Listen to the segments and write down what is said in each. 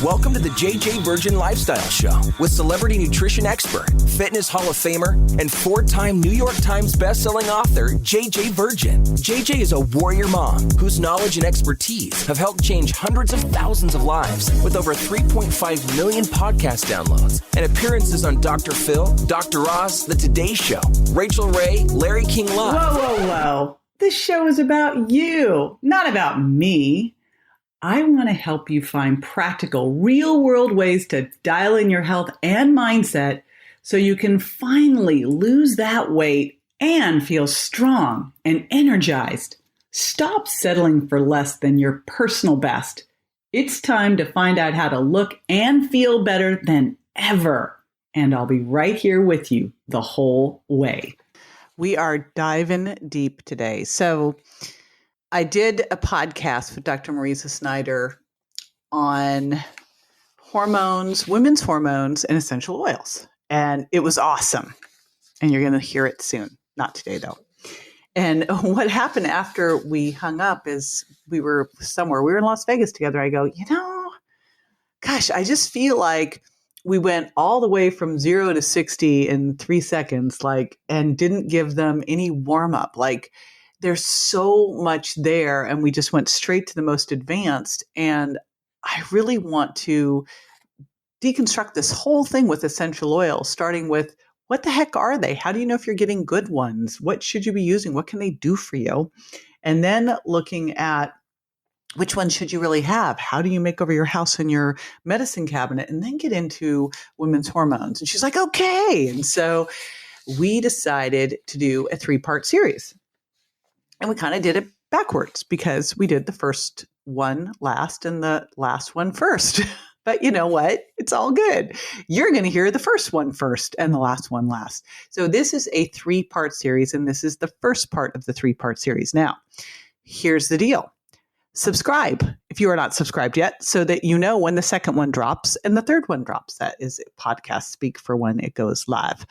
Welcome to the JJ Virgin Lifestyle Show with celebrity nutrition expert, fitness Hall of Famer, and 4-time New York Times bestselling author, JJ Virgin. JJ is a warrior mom whose knowledge and expertise have helped change hundreds of thousands of lives with over 3.5 million podcast downloads and appearances on Dr. Phil, Dr. Oz, The Today Show, Rachel Ray, Larry King Live. Whoa. This show is about you, not about me. I want to help you find practical, real-world ways to dial in your health and mindset so you can finally lose that weight and feel strong and energized. Stop settling for less than your personal best. It's time to find out how to look and feel better than ever. And I'll be right here with you the whole way. We are diving deep today. So I did a podcast with Dr. Mariza Snyder on hormones, women's hormones, and essential oils. And it was awesome. And you're going to hear it soon. Not today, though. And what happened after we hung up is we were somewhere. We were in Las Vegas together. I go, gosh, I just feel like we went all the way from 0 to 60 in 3 seconds, and didn't give them any warm up. There's so much there, and we just went straight to the most advanced. And I really want to deconstruct this whole thing with essential oils, starting with what the heck are they? How do you know if you're getting good ones? What should you be using? What can they do for you? And then looking at which ones should you really have? How do you make over your house and your medicine cabinet? And then get into women's hormones. And she's like, okay. And so we decided to do a 3-part series. And we kind of did it backwards because we did the first one last and the last one first. But you know what? It's all good. You're going to hear the first one first and the last one last. So this is a 3-part series, and this is the first part of the 3-part series. Now, here's the deal. Subscribe if you are not subscribed yet so that you know when the second one drops and the third one drops. That is podcast speak for when it goes live.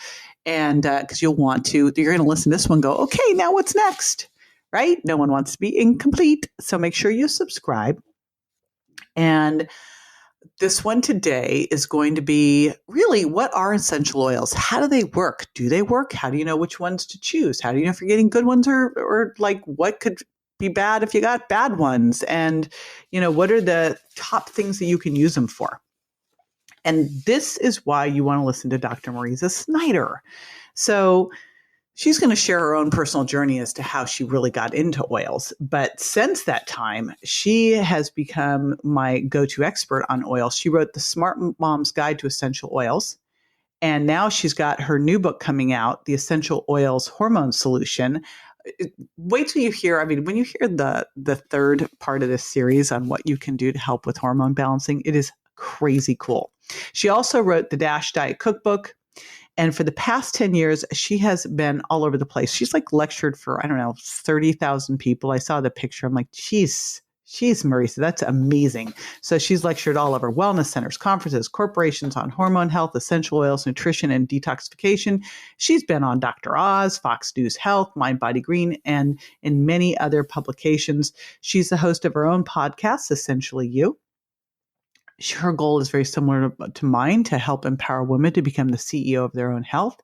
And because you're going to listen to this one go, okay, now what's next? Right? No one wants to be incomplete. So make sure you subscribe. And this one today is going to be really, what are essential oils? How do they work? Do they work? How do you know which ones to choose? How do you know if you're getting good ones or what could be bad if you got bad ones? And, what are the top things that you can use them for? And this is why you want to listen to Dr. Mariza Snyder. So she's going to share her own personal journey as to how she really got into oils. But since that time, she has become my go-to expert on oils. She wrote The Smart Mom's Guide to Essential Oils. And now she's got her new book coming out, The Essential Oils Hormone Solution. Wait till you hear, when you hear the third part of this series on what you can do to help with hormone balancing, it is crazy cool. She also wrote the Dash Diet Cookbook. And for the past 10 years, she has been all over the place. She's lectured for, 30,000 people. I saw the picture. I'm like, Jeez, Mariza, that's amazing. So she's lectured all over wellness centers, conferences, corporations on hormone health, essential oils, nutrition, and detoxification. She's been on Dr. Oz, Fox News Health, Mind, Body, Green, and in many other publications. She's the host of her own podcast, Essentially You. Her goal is very similar to mine, to help empower women to become the CEO of their own health.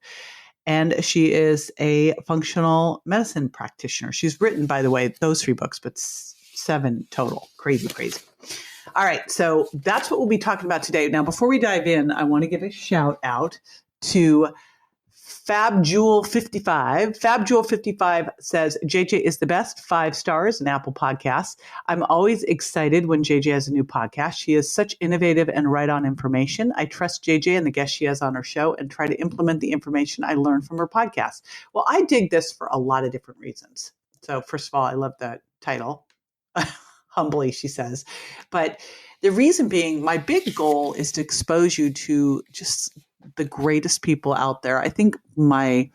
And she is a functional medicine practitioner. She's written, by the way, those 3 books, but 7 total. Crazy. All right. So that's what we'll be talking about today. Now, before we dive in, I want to give a shout out to FabJewel55. FabJewel55 says, JJ is the best, 5 stars in Apple Podcasts. I'm always excited when JJ has a new podcast. She has such innovative and right-on information. I trust JJ and the guests she has on her show and try to implement the information I learned from her podcast. Well, I dig this for a lot of different reasons. So first of all, I love the title. Humbly, she says. But the reason being, my big goal is to expose you to just the greatest people out there. I think my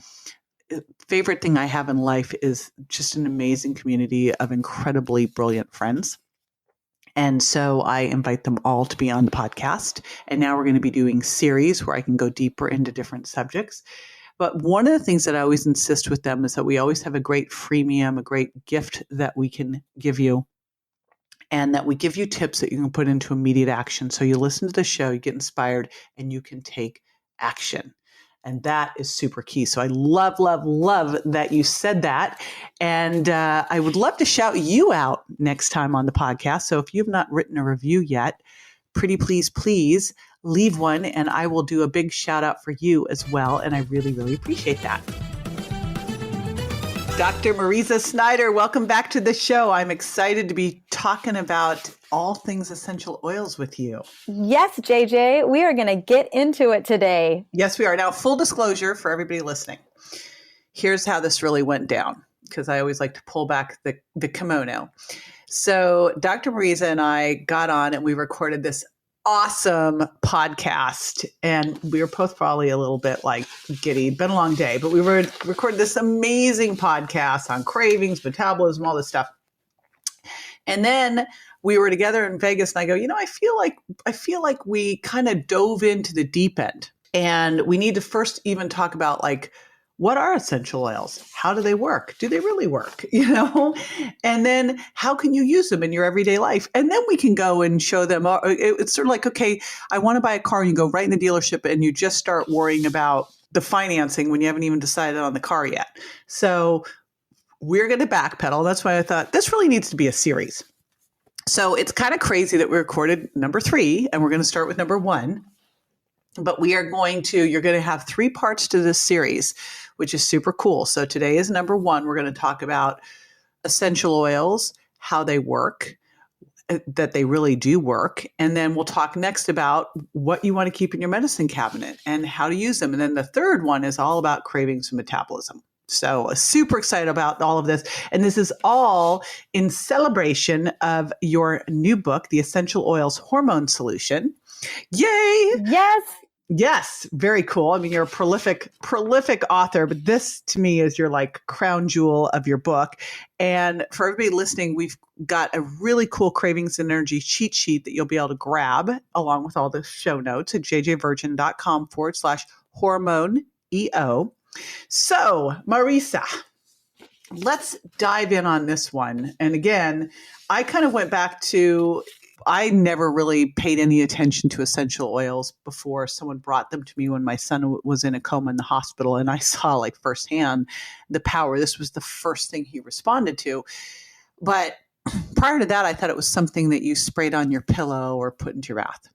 favorite thing I have in life is just an amazing community of incredibly brilliant friends. And so I invite them all to be on the podcast. And now we're going to be doing series where I can go deeper into different subjects. But one of the things that I always insist with them is that we always have a great freemium, a great gift that we can give you. and that we give you tips that you can put into immediate action. So you listen to the show, you get inspired, and you can take action. And that is super key. So I love, love, love that you said that. And I would love to shout you out next time on the podcast. So if you've not written a review yet, pretty please leave one, and I will do a big shout out for you as well. And I really, really appreciate that. Dr. Mariza Snyder, welcome back to the show. I'm excited to be talking about all things essential oils with you. Yes, JJ, we are going to get into it today. Yes, we are. Now, full disclosure for everybody listening. Here's how this really went down, because I always like to pull back the kimono. So Dr. Mariza and I got on and we recorded this awesome podcast, and we were both probably a little bit like giddy. Been a long day, but we recorded this amazing podcast on cravings, metabolism, all this stuff. And then we were together in Vegas, and I go, I feel like we kind of dove into the deep end, and we need to first even talk about like, what are essential oils? How do they work? Do they really work? And then how can you use them in your everyday life? And then we can go and show them. It's sort of like, okay, I want to buy a car, and you go right in the dealership and you just start worrying about the financing when you haven't even decided on the car yet. So we're going to backpedal. That's why I thought this really needs to be a series. So it's kind of crazy that we recorded number 3, and we're going to start with number 1. But you're going to have 3 parts to this series, which is super cool. So today is number 1. We're going to talk about essential oils, how they work, that they really do work. And then we'll talk next about what you want to keep in your medicine cabinet and how to use them. And then the third one is all about cravings and metabolism. So super excited about all of this. And this is all in celebration of your new book, The Essential Oils Hormone Solution. Yay! Yes, very cool. I mean, you're a prolific author, but this to me is your like crown jewel of your book. And for everybody listening, we've got a really cool cravings and energy cheat sheet that you'll be able to grab along with all the show notes at jjvirgin.com/hormone-EO. So, Mariza, let's dive in on this one. And again, I kind of went back to, I never really paid any attention to essential oils before someone brought them to me when my son was in a coma in the hospital, and I saw like firsthand the power. This was the first thing he responded to. But prior to that, I thought it was something that you sprayed on your pillow or put into your bath.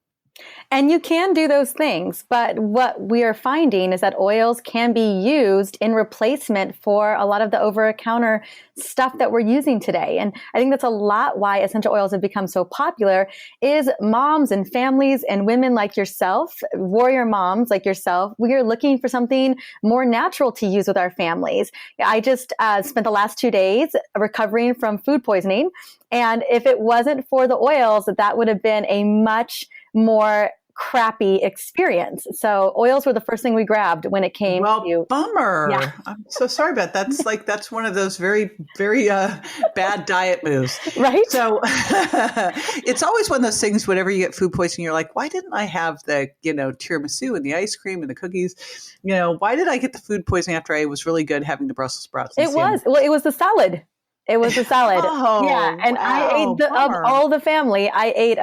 And you can do those things, but what we are finding is that oils can be used in replacement for a lot of the over-the-counter stuff that we're using today. And I think that's a lot why essential oils have become so popular is moms and families and women like yourself, warrior moms like yourself, we are looking for something more natural to use with our families. I just spent the last 2 days recovering from food poisoning. And if it wasn't for the oils, that would have been a much more crappy experience. So oils were the first thing we grabbed when it came to. Bummer. Yeah. I'm so sorry about that. That's one of those very, very bad diet moves. Right. So it's always one of those things, whenever you get food poisoning, you're like, why didn't I have the, tiramisu and the ice cream and the cookies? Why did I get the food poisoning after I was really good having the Brussels sprouts? It was the salad. It was the salad. Yeah. And I ate of all the family, I ate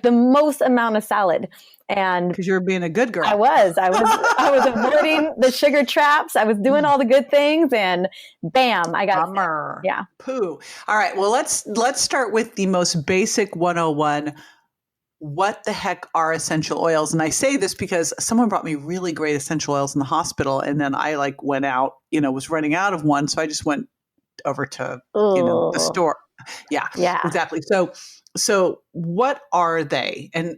the most amount of salad. And because you were being a good girl. I was avoiding the sugar traps. I was doing all the good things, and bam, I got Bummer. sick. Yeah. Poo. All right. Well, let's start with the most basic 101. What the heck are essential oils? And I say this because someone brought me really great essential oils in the hospital, and then I went out, was running out of one, so I just went over to the store. Yeah, exactly. So what are they, and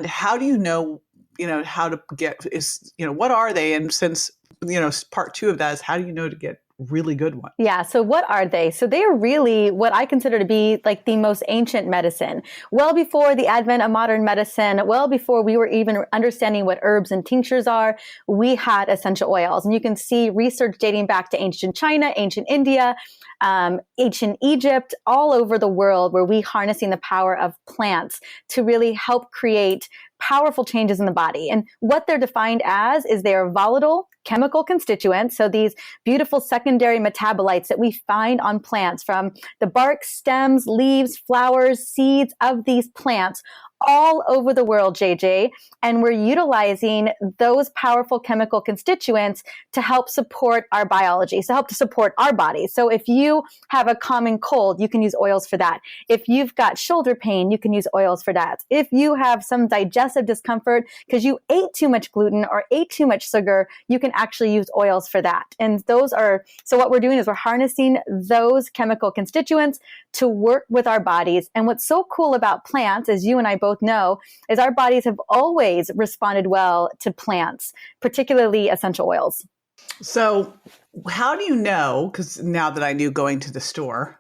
how do you know how to get what are they? And since part 2 of that is how do you know to get really good ones? Yeah. So what are they? So they are really what I consider to be like the most ancient medicine. Well before the advent of modern medicine, well before we were even understanding what herbs and tinctures are, we had essential oils. And you can see research dating back to ancient China, ancient India, ancient Egypt, all over the world, where we harnessing the power of plants to really help create powerful changes in the body. And what they're defined as is they are volatile chemical constituents. So these beautiful secondary metabolites that we find on plants, from the bark, stems, leaves, flowers, seeds of these plants all over the world, JJ. And we're utilizing those powerful chemical constituents to help support our biology, so help to support our body. So if you have a common cold, you can use oils for that. If you've got shoulder pain, you can use oils for that. If you have some digestive discomfort because you ate too much gluten or ate too much sugar, you can actually use oils for that. And so what we're doing is we're harnessing those chemical constituents to work with our bodies. And what's so cool about plants, as you and I both know, is our bodies have always responded well to plants, particularly essential oils. So how do you know, because now that I knew going to the store,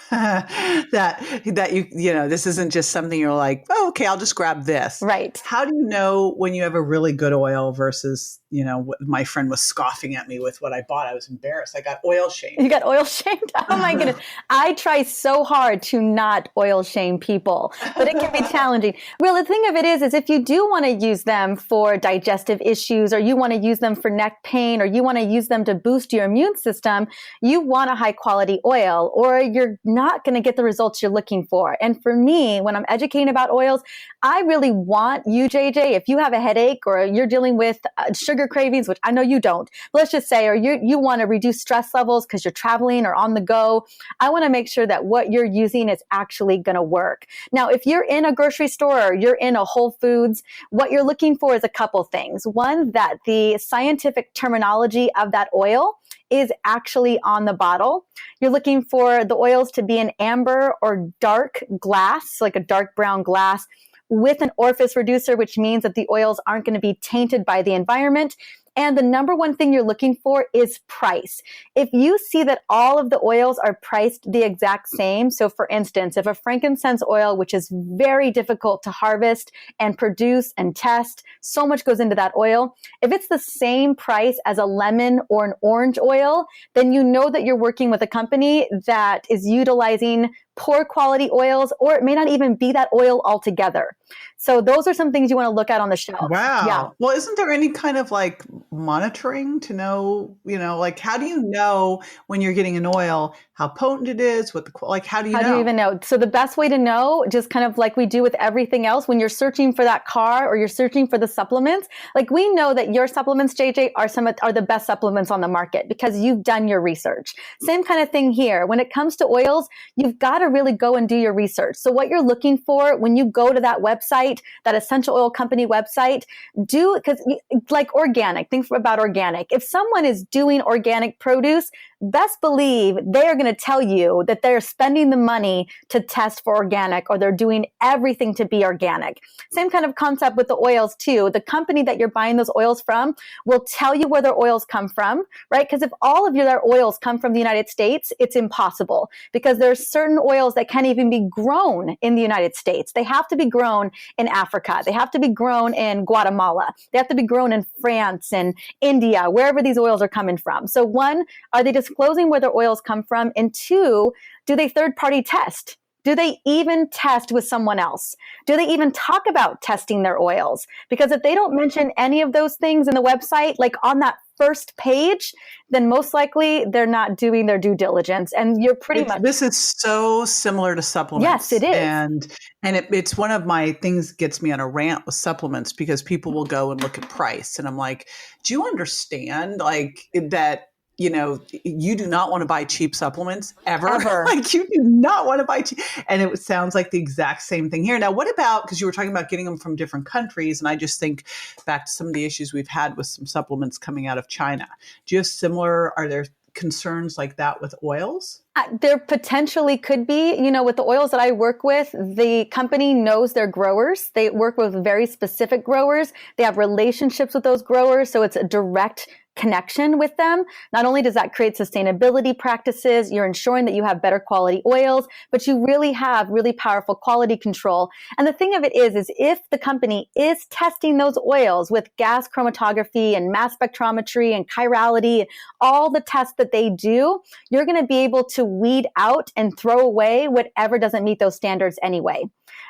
that you know, this isn't just something you're like, oh, okay, I'll just grab this. Right. How do you know when you have a really good oil versus, you know, my friend was scoffing at me with what I bought? I was embarrassed. I got oil shamed. You got oil shamed? Oh my goodness. I try so hard to not oil shame people, but it can be challenging. Well, the thing of it is if you do want to use them for digestive issues, or you want to use them for neck pain, or you want to use them to boost your immune system, you want a high quality oil, or you're not going to get the results you're looking for. And for me, when I'm educating about oils, I really want you, JJ, if you have a headache or you're dealing with sugar cravings, which I know you don't, but let's just say, or you want to reduce stress levels because you're traveling or on the go, I want to make sure that what you're using is actually going to work. Now, if you're in a grocery store or you're in a Whole Foods, what you're looking for is a couple things. One, that the scientific terminology of that oil is actually on the bottle. You're looking for the oils to be an amber or dark glass, like a dark brown glass, with an orifice reducer, which means that the oils aren't going to be tainted by the environment. And the number one thing you're looking for is price. If you see that all of the oils are priced the exact same, so for instance, if a frankincense oil, which is very difficult to harvest and produce and test, so much goes into that oil. If it's the same price as a lemon or an orange oil, then you know that you're working with a company that is utilizing poor quality oils, or it may not even be that oil altogether. So those are some things you want to look at on the shelf. Wow. Yeah. Well, isn't there any kind of like monitoring to know, you know, like how do you know when you're getting an oil, how potent it is, what the, like, how do you know? How do you even know? So the best way to know, just kind of like we do with everything else, when you're searching for that car or you're searching for the supplements, like we know that your supplements, JJ, are the best supplements on the market because you've done your research. Same kind of thing here. When it comes to oils, you've got to really go and do your research. So what you're looking for when you go to that website, that essential oil company website, because like organic, think about organic. If someone is doing organic produce, best believe they are going to tell you that they're spending the money to test for organic, or they're doing everything to be organic. Same kind of concept with the oils too. The company that you're buying those oils from will tell you where their oils come from, right? Because if all of their oils come from the United States, it's impossible, because there's certain oils that can't even be grown in the United States. They have to be grown in Africa. They have to be grown in Guatemala. They have to be grown in France and India, wherever these oils are coming from. So one, are they disclosing where their oils come from? And two, do they third-party test? Do they even test with someone else? Do they even talk about testing their oils? Because if they don't mention any of those things in the website, like on that first page, then most likely they're not doing their due diligence. And you're pretty much... This is so similar to supplements. Yes, it is. And it's one of my things gets me on a rant with supplements, because people will go and look at price. And I'm like, do you understand like that? You know, you do not want to buy cheap supplements ever. Like you do not want to buy cheap. And it sounds like the exact same thing here. Now, what about, because you were talking about getting them from different countries, and I just think back to some of the issues we've had with some supplements coming out of China. Do you have are there concerns like that with oils? There potentially could be. You know, with the oils that I work with, the company knows their growers. They work with very specific growers. They have relationships with those growers. So it's a direct connection with them. Not only does that create sustainability practices, you're ensuring that you have better quality oils, but you really have really powerful quality control. And the thing of it is if the company is testing those oils with gas chromatography and mass spectrometry and chirality, all the tests that they do, you're going to be able to to weed out and throw away whatever doesn't meet those standards anyway.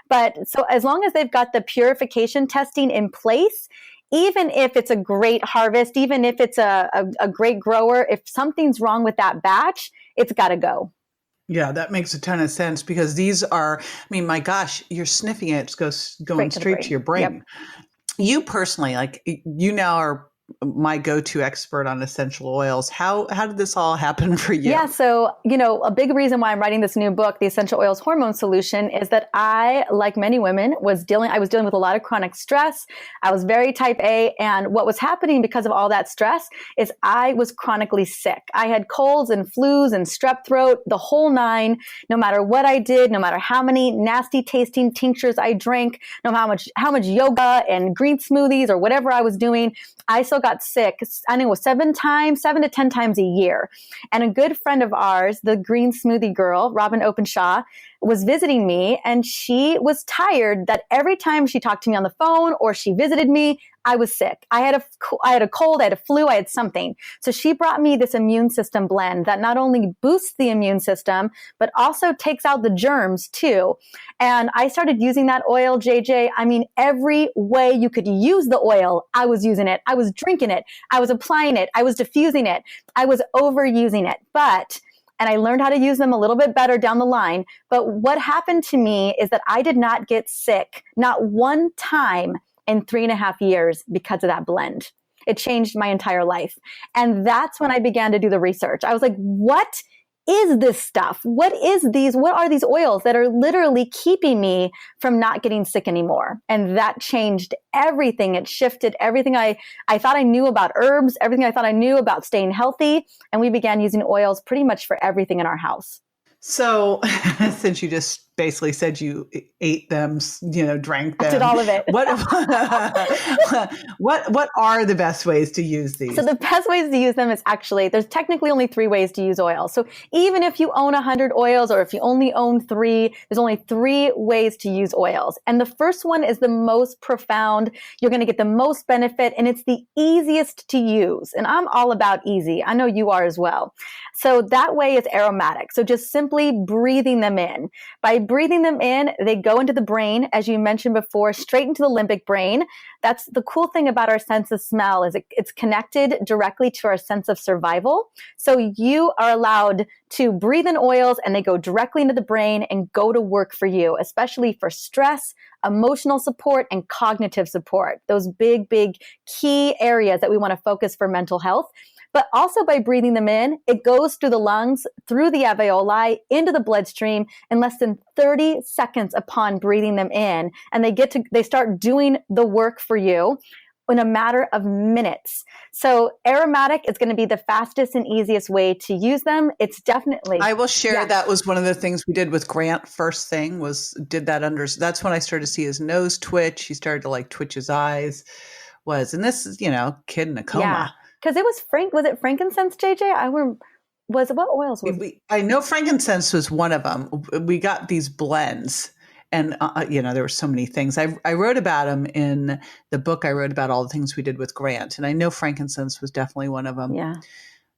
But so as long as they've got the purification testing in place, even if it's a great harvest, even if it's a great grower, if something's wrong with that batch, it's got to go. Yeah, that makes a ton of sense because these are, I mean, my gosh, you're sniffing it, it's going straight to your brain. Yep. You personally, like you now are my go-to expert on essential oils. How did this all happen for you? Yeah. So, a big reason why I'm writing this new book, The Essential Oils Hormone Solution, is that I, like many women, I was dealing with a lot of chronic stress. I was very type A. And what was happening because of all that stress is I was chronically sick. I had colds and flus and strep throat, the whole nine, no matter what I did, no matter how many nasty tasting tinctures I drank, no matter how much yoga and green smoothies or whatever I was doing, I still got sick. I think it was 7 to 10 times a year. And a good friend of ours, the green smoothie girl, Robin Openshaw, was visiting me, and she was tired that every time she talked to me on the phone or she visited me, I was sick. I had a cold, I had a flu, I had something. So she brought me this immune system blend that not only boosts the immune system, but also takes out the germs too. And I started using that oil, JJ. I mean, every way you could use the oil, I was using it. I was drinking it. I was applying it. I was diffusing it. I was overusing it. And I learned how to use them a little bit better down the line. But what happened to me is that I did not get sick, not one time in 3.5 years because of that blend. It changed my entire life. And that's when I began to do the research. I was like, what is this stuff? What are these oils that are literally keeping me from not getting sick anymore? And that changed everything. It shifted everything I thought I knew about herbs, everything I thought I knew about staying healthy. And we began using oils pretty much for everything in our house. So since you just basically said you ate them, drank them. I did all of it. What are the best ways to use these? So the best ways to use them is actually, there's technically only 3 ways to use oil. So even if you own 100 oils or if you only own 3, there's only 3 ways to use oils. And the first one is the most profound. You're going to get the most benefit, and it's the easiest to use. And I'm all about easy. I know you are as well. So that way is aromatic. So just simply breathing them in. By breathing them in, they go into the brain, as you mentioned before, straight into the limbic brain. That's the cool thing about our sense of smell is it's connected directly to our sense of survival. So you are allowed to breathe in oils and they go directly into the brain and go to work for you, especially for stress, emotional support, and cognitive support. Those big, big key areas that we want to focus for mental health. But also by breathing them in, it goes through the lungs, through the alveoli, into the bloodstream in less than 30 seconds upon breathing them in. And they start doing the work for you in a matter of minutes. So aromatic is going to be the fastest and easiest way to use them. It's definitely. I will share that was one of the things we did with Grant. First thing that's when I started to see his nose twitch. He started to twitch his eyes and this is, kid in a coma. Yeah. Because it was it frankincense, JJ? What oils was it? I know frankincense was one of them. We got these blends and, there were so many things. I wrote about them in the book. I wrote about all the things we did with Grant. And I know frankincense was definitely one of them. Yeah.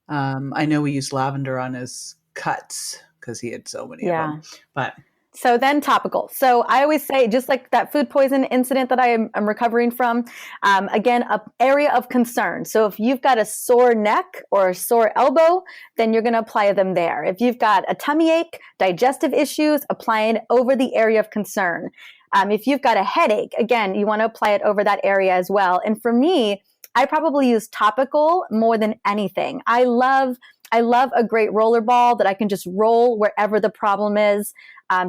I know we used lavender on his cuts because he had so many of them. But so then topical. So I always say, just like that food poison incident that I'm recovering from, again, an area of concern. So if you've got a sore neck or a sore elbow, then you're going to apply them there. If you've got a tummy ache, digestive issues, apply it over the area of concern. If you've got a headache, again, you want to apply it over that area as well. And for me, I probably use topical more than anything. I love a great roller ball that I can just roll wherever the problem is.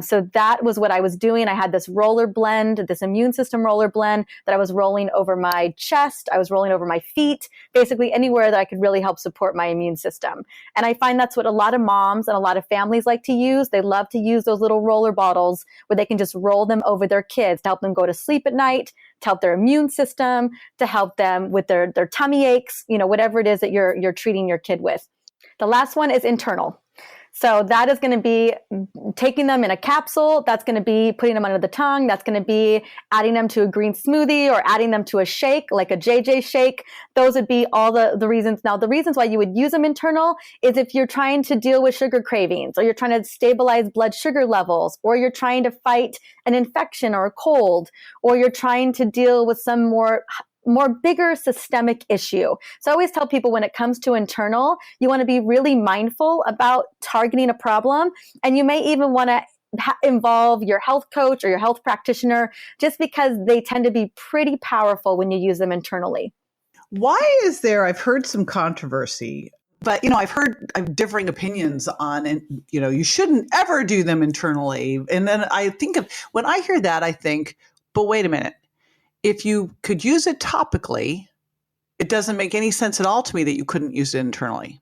So that was what I was doing. I had this roller blend, this immune system roller blend that I was rolling over my chest. I was rolling over my feet, basically anywhere that I could really help support my immune system. And I find that's what a lot of moms and a lot of families like to use. They love to use those little roller bottles where they can just roll them over their kids to help them go to sleep at night, to help their immune system, to help them with their tummy aches, whatever it is that you're treating your kid with. The last one is internal. So that is going to be taking them in a capsule. That's going to be putting them under the tongue. That's going to be adding them to a green smoothie or adding them to a shake, like a JJ shake. Those would be all the reasons. Now, the reasons why you would use them internal is if you're trying to deal with sugar cravings, or you're trying to stabilize blood sugar levels, or you're trying to fight an infection or a cold, or you're trying to deal with some more bigger systemic issue. So I always tell people when it comes to internal, you want to be really mindful about targeting a problem. And you may even want to involve your health coach or your health practitioner, just because they tend to be pretty powerful when you use them internally. Why is there, I've heard some controversy, but, I've heard differing opinions on, and, you shouldn't ever do them internally. And then when I hear that, I think, but wait a minute. If you could use it topically, it doesn't make any sense at all to me that you couldn't use it internally.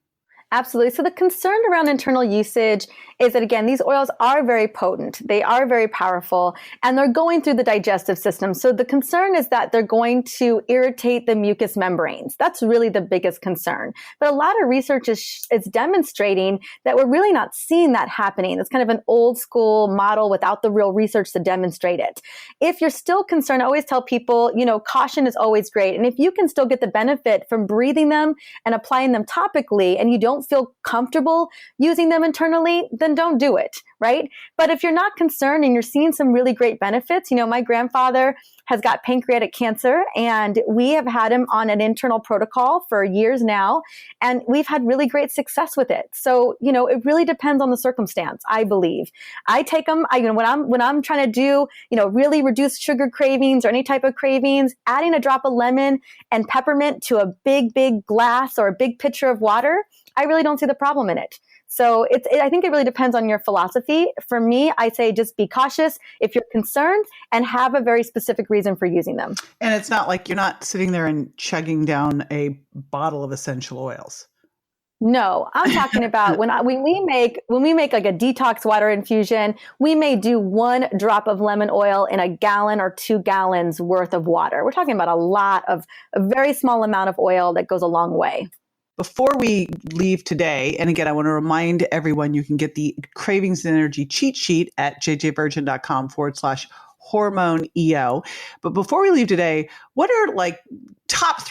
Absolutely. So the concern around internal usage is that, again, these oils are very potent. They are very powerful, and they're going through the digestive system. So the concern is that they're going to irritate the mucous membranes. That's really the biggest concern. But a lot of research is demonstrating that we're really not seeing that happening. It's kind of an old school model without the real research to demonstrate it. If you're still concerned, I always tell people, caution is always great. And if you can still get the benefit from breathing them and applying them topically, and you don't feel comfortable using them internally, then don't do it, right? But if you're not concerned and you're seeing some really great benefits, my grandfather has got pancreatic cancer, and we have had him on an internal protocol for years now, and we've had really great success with it. So, it really depends on the circumstance, I believe. I take them, when I'm trying to do, really reduce sugar cravings or any type of cravings, adding a drop of lemon and peppermint to a big, big glass or a big pitcher of water, I really don't see the problem in it. So I think it really depends on your philosophy. For me, I say just be cautious if you're concerned and have a very specific reason for using them. And it's not like you're not sitting there and chugging down a bottle of essential oils. No, I'm talking about when we make like a detox water infusion, we may do 1 drop of lemon oil in a gallon or 2 gallons worth of water. We're talking about a very small amount of oil that goes a long way. Before we leave today, and again, I want to remind everyone you can get the Cravings and Energy cheat sheet at jjvirgin.com/hormone EO. But before we leave today, what are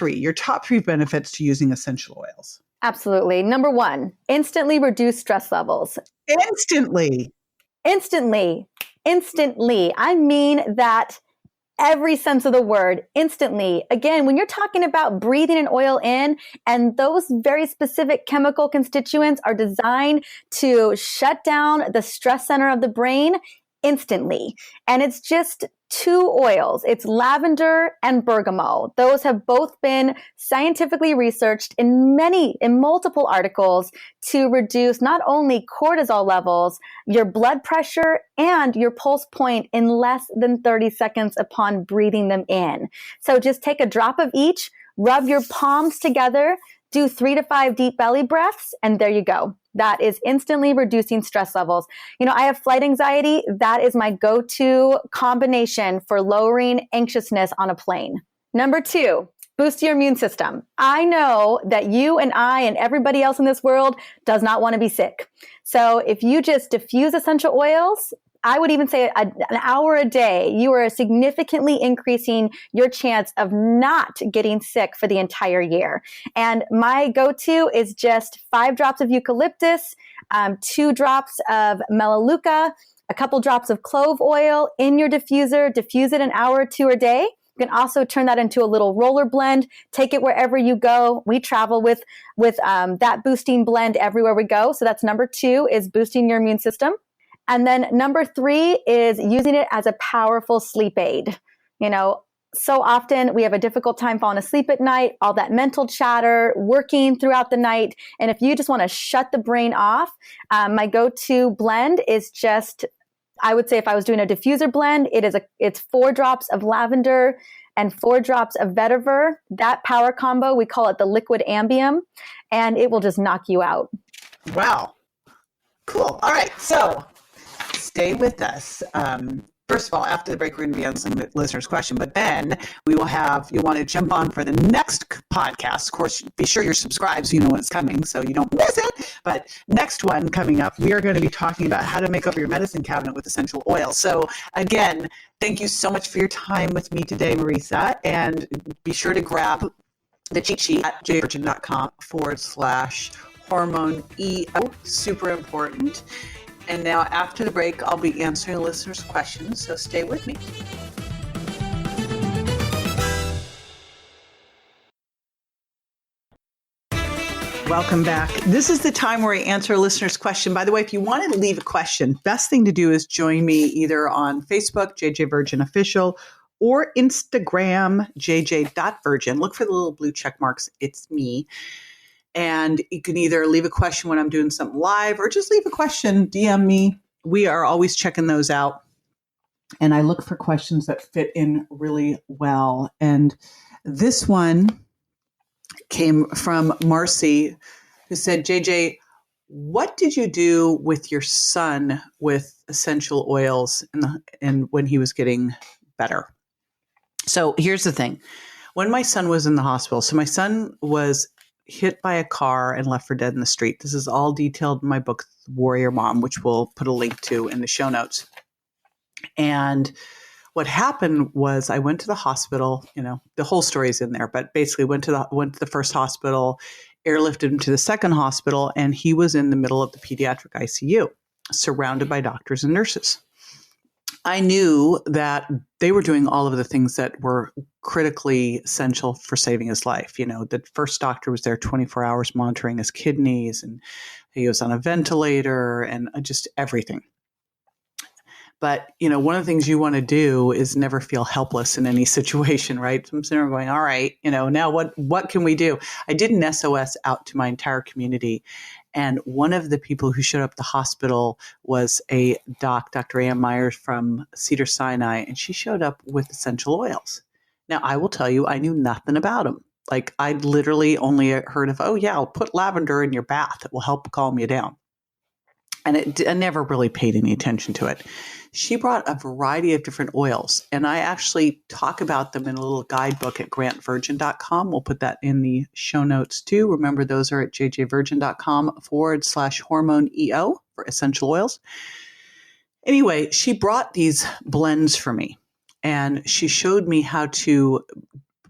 your top three benefits to using essential oils? Absolutely. Number 1, instantly reduce stress levels. Instantly. I mean that every sense of the word, instantly. Again, when you're talking about breathing an oil in, and those very specific chemical constituents are designed to shut down the stress center of the brain instantly. And it's just 2 oils. It's lavender and bergamot. Those have both been scientifically researched in multiple articles to reduce not only cortisol levels, your blood pressure, and your pulse point in less than 30 seconds upon breathing them in. So just take a drop of each, rub your palms together, do 3 to 5 deep belly breaths, and there you go. That is instantly reducing stress levels. I have flight anxiety. That is my go-to combination for lowering anxiousness on a plane. Number 2, boost your immune system. I know that you and I and everybody else in this world does not want to be sick. So if you just diffuse essential oils, I would even say an hour a day, you are significantly increasing your chance of not getting sick for the entire year. And my go-to is just 5 drops of eucalyptus, 2 drops of melaleuca, a couple drops of clove oil in your diffuser. Diffuse it an hour or 2 a day. You can also turn that into a little roller blend. Take it wherever you go. We travel with that boosting blend everywhere we go. So that's number 2, is boosting your immune system. And then number 3 is using it as a powerful sleep aid. So often we have a difficult time falling asleep at night, all that mental chatter, working throughout the night. And if you just want to shut the brain off, my go-to blend is just, I would say if I was doing a diffuser blend, it's 4 drops of lavender and 4 drops of vetiver. That power combo, we call it the liquid ambium, and it will just knock you out. Wow. Cool. All right. So stay with us. First of all, after the break, we're going to be answering the listener's question, but then you'll want to jump on for the next podcast. Of course, be sure you're subscribed so you know when it's coming so you don't miss it. But next one coming up, we are going to be talking about how to make over your medicine cabinet with essential oils. So again, thank you so much for your time with me today, Mariza, and be sure to grab the cheat sheet at jvirgin.com/hormone EO. Super important. And now after the break, I'll be answering listeners' questions, so stay with me. Welcome back. This is the time where I answer a listener's question. By the way, if you wanted to leave a question, best thing to do is join me either on Facebook, JJ Virgin Official, or Instagram, jj.virgin. Look for the little blue check marks. It's me. And you can either leave a question when I'm doing something live or just leave a question, DM me. We are always checking those out. And I look for questions that fit in really well. And this one came from Marcy, who said, JJ, what did you do with your son with essential oils and when he was getting better? So here's the thing. When my son was in the hospital, so my son was hit by a car and left for dead in the street. This is all detailed in my book, Warrior Mom, which we'll put a link to in the show notes. And what happened was I went to the hospital, the whole story is in there, but basically went to the first hospital, airlifted him to the second hospital, and he was in the middle of the pediatric ICU, surrounded by doctors and nurses. I knew that they were doing all of the things that were critically essential for saving his life. The first doctor was there 24 hours monitoring his kidneys, and he was on a ventilator and just everything. But, one of the things you want to do is never feel helpless in any situation, right? So I'm sitting there going, all right, now what can we do? I did an SOS out to my entire community. And one of the people who showed up at the hospital was a Dr. Ann Myers from Cedars-Sinai, and she showed up with essential oils. Now, I will tell you, I knew nothing about them. Like, I'd literally only heard of, I'll put lavender in your bath. It will help calm you down. And I never really paid any attention to it. She brought a variety of different oils, and I actually talk about them in a little guidebook at grantvirgin.com. We'll put that in the show notes too. Remember, those are at jjvirgin.com/hormone EO for essential oils. Anyway, she brought these blends for me, and she showed me how to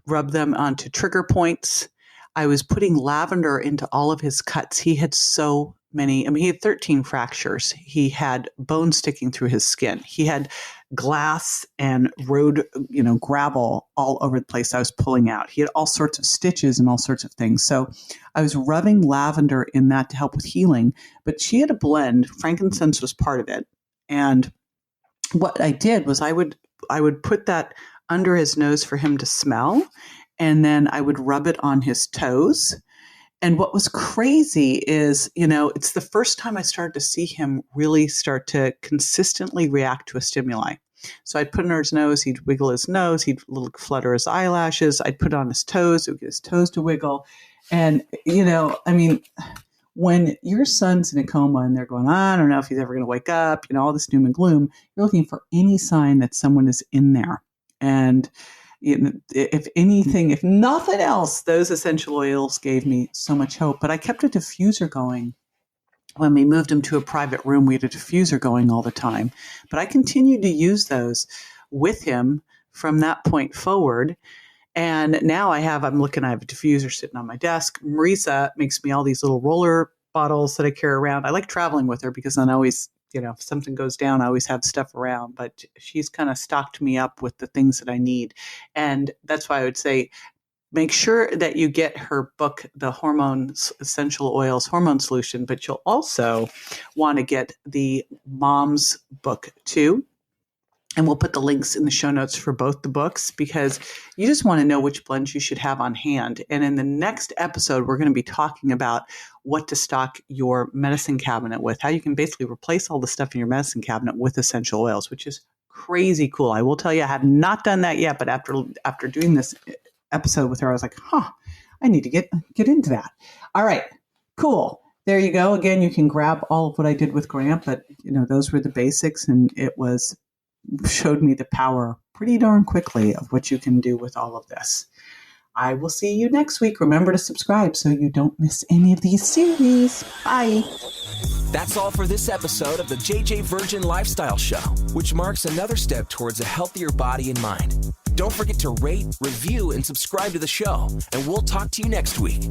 rub them onto trigger points. I was putting lavender into all of his cuts. He had so many. He had 13 fractures. He had bone sticking through his skin. He had glass and road, gravel all over the place I was pulling out. He had all sorts of stitches and all sorts of things. So I was rubbing lavender in that to help with healing. But she had a blend. Frankincense was part of it. And what I did was I would put that under his nose for him to smell. And then I would rub it on his toes. And what was crazy is, it's the first time I started to see him really start to consistently react to a stimuli. So I'd put it on his nose, he'd wiggle his nose, he'd flutter his eyelashes, I'd put it on his toes, it would get his toes to wiggle. And, when your son's in a coma and they're going, I don't know if he's ever going to wake up, all this doom and gloom, you're looking for any sign that someone is in there. And if anything, if nothing else, those essential oils gave me so much hope. But I kept a diffuser going. When we moved him to a private room, we had a diffuser going all the time. But I continued to use those with him from that point forward. And now I have a diffuser sitting on my desk. Mariza makes me all these little roller bottles that I carry around. I like traveling with her because then I always, if something goes down, I always have stuff around. But she's kind of stocked me up with the things that I need. And that's why I would say, make sure that you get her book, The Hormones Essential Oils Hormone Solution, but you'll also want to get the Mom's book too. And we'll put the links in the show notes for both the books because you just want to know which blends you should have on hand. And in the next episode, we're going to be talking about what to stock your medicine cabinet with, how you can basically replace all the stuff in your medicine cabinet with essential oils, which is crazy cool. I will tell you, I have not done that yet, but after doing this episode with her, I was like, I need to get into that. All right, cool. There you go. Again, you can grab all of what I did with Grant, but those were the basics, and it was showed me the power pretty darn quickly of what you can do with all of this. I will see you next week. Remember to subscribe so you don't miss any of these series. Bye. That's all for this episode of the JJ Virgin Lifestyle Show, which marks another step towards a healthier body and mind. Don't forget to rate, review, and subscribe to the show, and we'll talk to you next week.